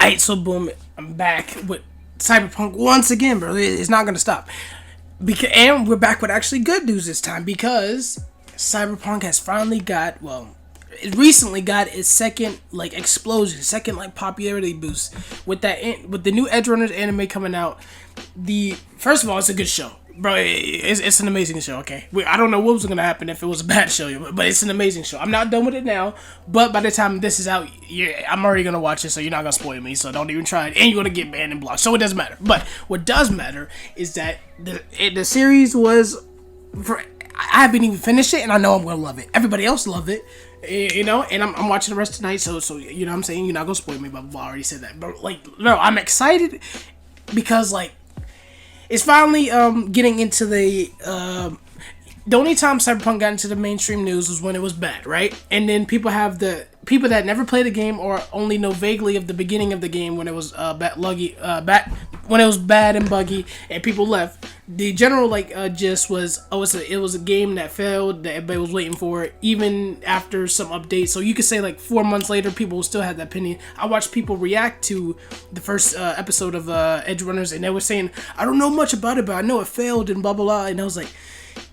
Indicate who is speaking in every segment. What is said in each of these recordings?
Speaker 1: Alright, so boom, I'm back with Cyberpunk once again, bro. It's not gonna stop. And we're back with actually good news this time because Cyberpunk has finally got, well, it recently got its second explosion, second popularity boost with the new Edge Runners anime coming out. First of all, it's a good show, bro. It's an amazing show. Okay, I don't know what was gonna happen if it was a bad show, but it's an amazing show. I'm not done with it now, but by the time this is out, I'm already gonna watch it, so you're not gonna spoil me. So don't even try it, and you're gonna get banned and blocked. So it doesn't matter. But what does matter is that the series was. I haven't even finished it, and I know I'm gonna love it. Everybody else loved it, and I'm watching the rest tonight. So you know what I'm saying, you're not gonna spoil me, but I already said that. But no, I'm excited because it's finally getting into the only time Cyberpunk got into the mainstream news was when it was bad, right? And then people that never played the game or only know vaguely of the beginning of the game when it was when it was bad and buggy and people left. The general gist was, it was a game that failed that everybody was waiting for even after some updates. So you could say 4 months later people still had that opinion. I watched people react to the first episode of Edge Runners, and they were saying, I don't know much about it, but I know it failed and blah blah blah. And I was like,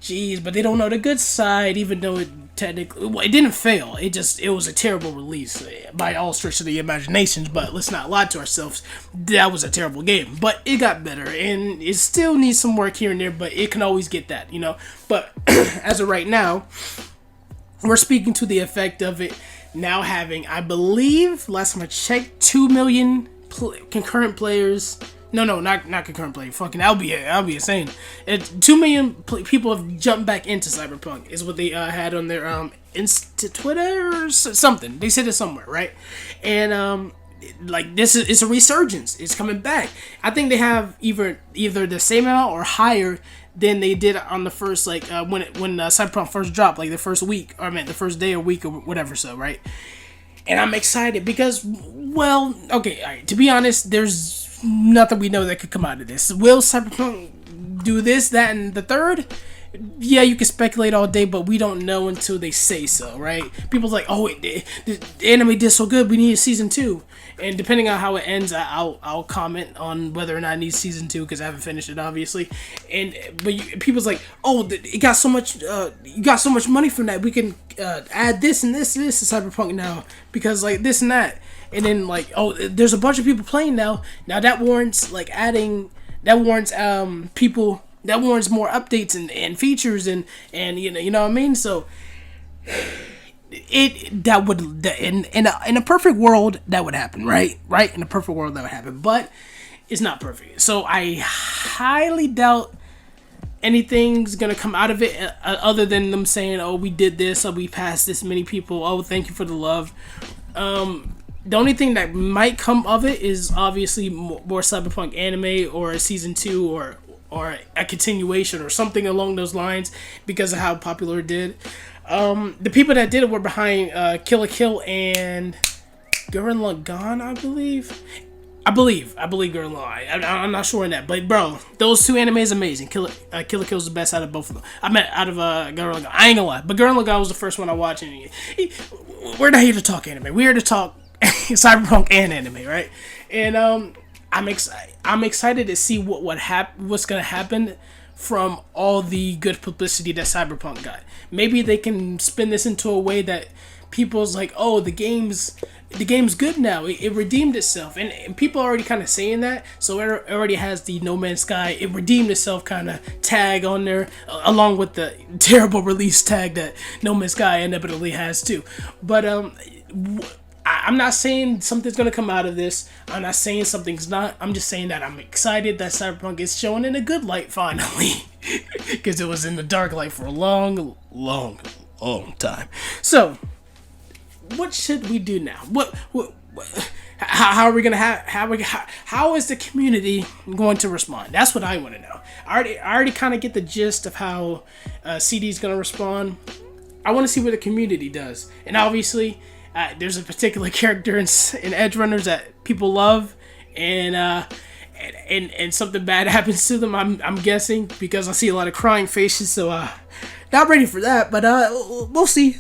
Speaker 1: jeez, but they don't know the good side, even though it technically, well, it didn't fail. It was a terrible release by all stretch of the imaginations. But let's not lie to ourselves. That was a terrible game, but it got better, and it still needs some work here and there. But it can always get that, But as of right now, we're speaking to the effect of it now having, I believe, last time I checked, 2 million concurrent players. No, not concurrent play. Fucking, I'll be insane. 2 million people have jumped back into Cyberpunk is what they had on their Twitter or something. They said it somewhere, right? And this is, it's a resurgence. It's coming back. I think they have either the same amount or higher than they did on the first when Cyberpunk first dropped, the first week, or I meant the first day or week or whatever. So right, and I'm excited because, well, okay, all right, to be honest, there's nothing we know that could come out of this. Will Cyberpunk do this, that, and the third? Yeah, you can speculate all day, but we don't know until they say so, right? People's like, oh, the anime did so good, we need a season 2. And depending on how it ends, I'll comment on whether or not it needs season 2, because I haven't finished it, obviously. But people's like, oh, it got so much, you got so much money from that, we can add this and this to Cyberpunk now, because this and that. And then oh, there's a bunch of people playing now. Now that warrants people. That warrants more updates and features and you know what I mean. So in a perfect world that would happen, right? In a perfect world that would happen, but it's not perfect. So I highly doubt anything's gonna come out of it other than them saying, oh, we did this, or we passed this many people, oh, thank you for the love. The only thing that might come of it is obviously more Cyberpunk anime or a season 2 or a continuation or something along those lines because of how popular it did. The people that did it were behind Kill la Kill and Gurren Lagann, I believe. I believe Gurren Lagann. I'm not sure on that, but bro, those two animes amazing. Kill la Kill is the best out of both of them. I meant out of Gurren Lagann. I ain't gonna lie, but Gurren Lagann was the first one I watched. And we're not here to talk anime. We're here to talk Cyberpunk and anime, right? And I'm excited to see what's gonna happen from all the good publicity that Cyberpunk got. Maybe they can spin this into a way that people's like, oh, the game's good now. It redeemed itself, and people are already kind of saying that. So it already has the No Man's Sky, it redeemed itself kind of tag on there, along with the terrible release tag that No Man's Sky inevitably has too. But I'm not saying something's going to come out of this. I'm not saying something's not. I'm just saying that I'm excited that Cyberpunk is showing in a good light finally. Because it was in the dark light for a long time. So, what should we do now? How are we going to how is the community going to respond? That's what I want to know. I already kind of get the gist of how CD's going to respond. I want to see what the community does. And obviously, there's a particular character in Edge Runners that people love, and something bad happens to them. I'm guessing because I see a lot of crying faces. So not ready for that, but we'll see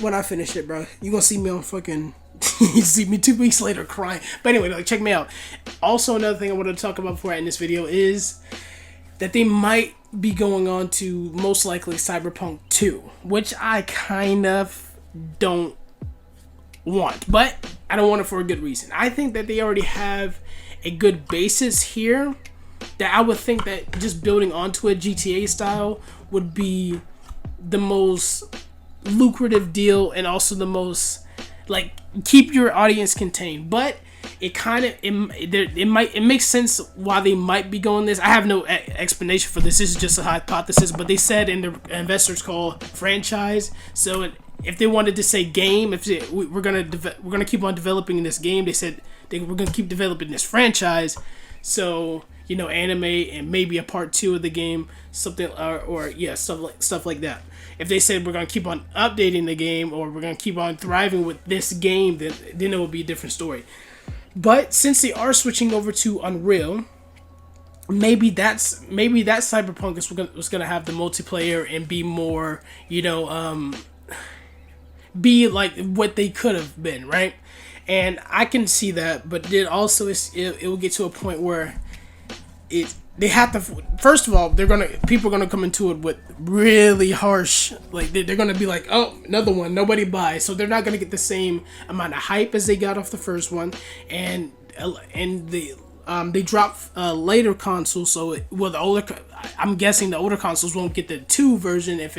Speaker 1: when I finish it, bro. You gonna see me on fucking You see me 2 weeks later crying. But anyway, like, check me out. Also, another thing I wanted to talk about before I end this video is that they might be going on to most likely Cyberpunk 2, which I kind of don't want, but I don't want it for a good reason. I think that they already have a good basis here, that I would think that just building onto a GTA style would be the most lucrative deal, and also the most, like, keep your audience contained. But it kind of it makes sense why they might be going this. I have no explanation for this. This is just a hypothesis, but they said in the investors call franchise. So if they wanted to say game, we're gonna keep on developing this game, they said we're gonna keep developing this franchise. So, you know, anime and maybe a part 2 of the game, something, or yeah, stuff like that. If they said we're gonna keep on updating the game, or we're gonna keep on thriving with this game, then it will be a different story. But since they are switching over to Unreal, maybe that Cyberpunk was gonna have the multiplayer and be more, you know, be like what they could have been, right? And I can see that, but then also it will get to a point where they have to. First of all, people are gonna come into it with really harsh, like they're gonna be like, oh, another one, nobody buys, so they're not gonna get the same amount of hype as they got off the first one, and they drop later consoles, so I'm guessing the older consoles won't get the 2 version if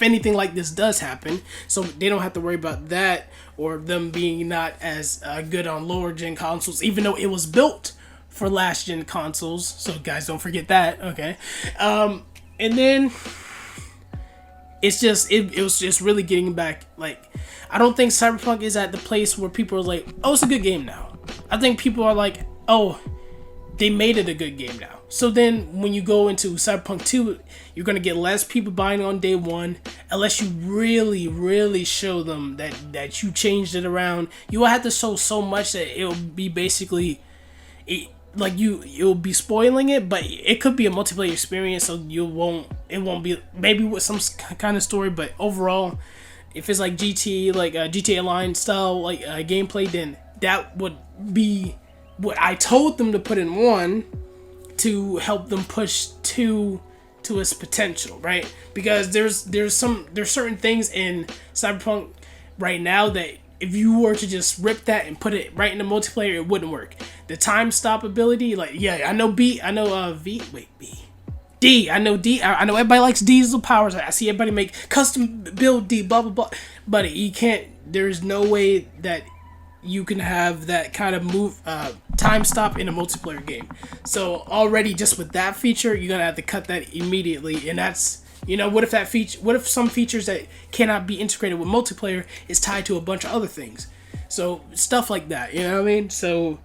Speaker 1: anything like this does happen, so they don't have to worry about that, or them being not as good on lower gen consoles, even though it was built for last gen consoles. So guys, don't forget that, okay? And then it's just it was just really getting back. Like, I don't think Cyberpunk is at the place where people are like, oh, it's a good game now. I think people are like, oh, they made it a good game now. So then when you go into Cyberpunk 2, you're going to get less people buying on day one, unless you really, really show them that you changed it around. You will have to show so much that it'll be basically, you'll be spoiling it, but it could be a multiplayer experience, so it won't be, maybe with some kind of story, but overall, if it's like GTA Online style, like gameplay, then that would be what I told them to put in 1 to help them push 2 to its potential, right? Because there's certain things in Cyberpunk right now that if you were to just rip that and put it right in the multiplayer, it wouldn't work. The time stop ability, like, yeah, I know D. I know D. I know everybody likes diesel powers. I see everybody make custom build D, blah, blah, blah. But you can't, there's no way that you can have that kind of time stop in a multiplayer game. So already just with that feature, you're gonna have to cut that immediately. And that's, you know, what if some features that cannot be integrated with multiplayer is tied to a bunch of other things? So stuff like that, you know what I mean? So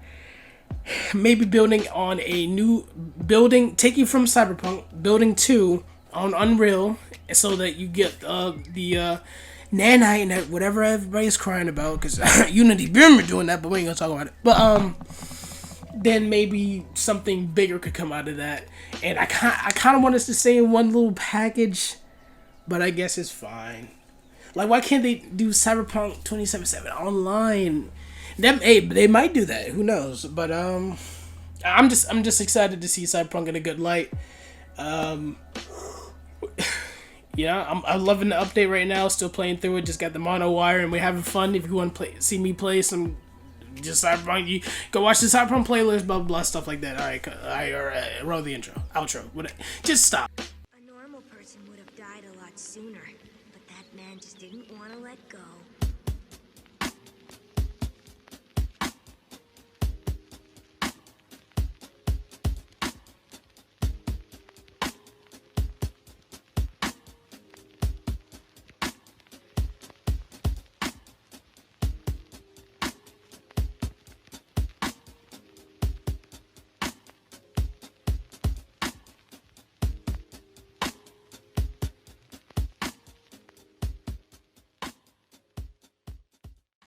Speaker 1: maybe building on taking from Cyberpunk, building 2 on Unreal, so that you get the nanite and whatever everybody's crying about, because Unity been doing that, but we ain't gonna talk about it. But then maybe something bigger could come out of that. And I kind of want us to stay in one little package, but I guess it's fine. Like, why can't they do Cyberpunk 2077 online? They might do that. Who knows? But I'm just excited to see Cyberpunk in a good light. Yeah, I'm loving the update right now. Still playing through it. Just got the mono wire, and we're having fun. If you want to see me play some just Cyberpunk, you go watch the Cyberpunk playlist, blah, blah, blah, stuff like that. All right, roll the outro. Whatever. Just stop.
Speaker 2: A normal person would have died a lot sooner, but that man just didn't want to let go.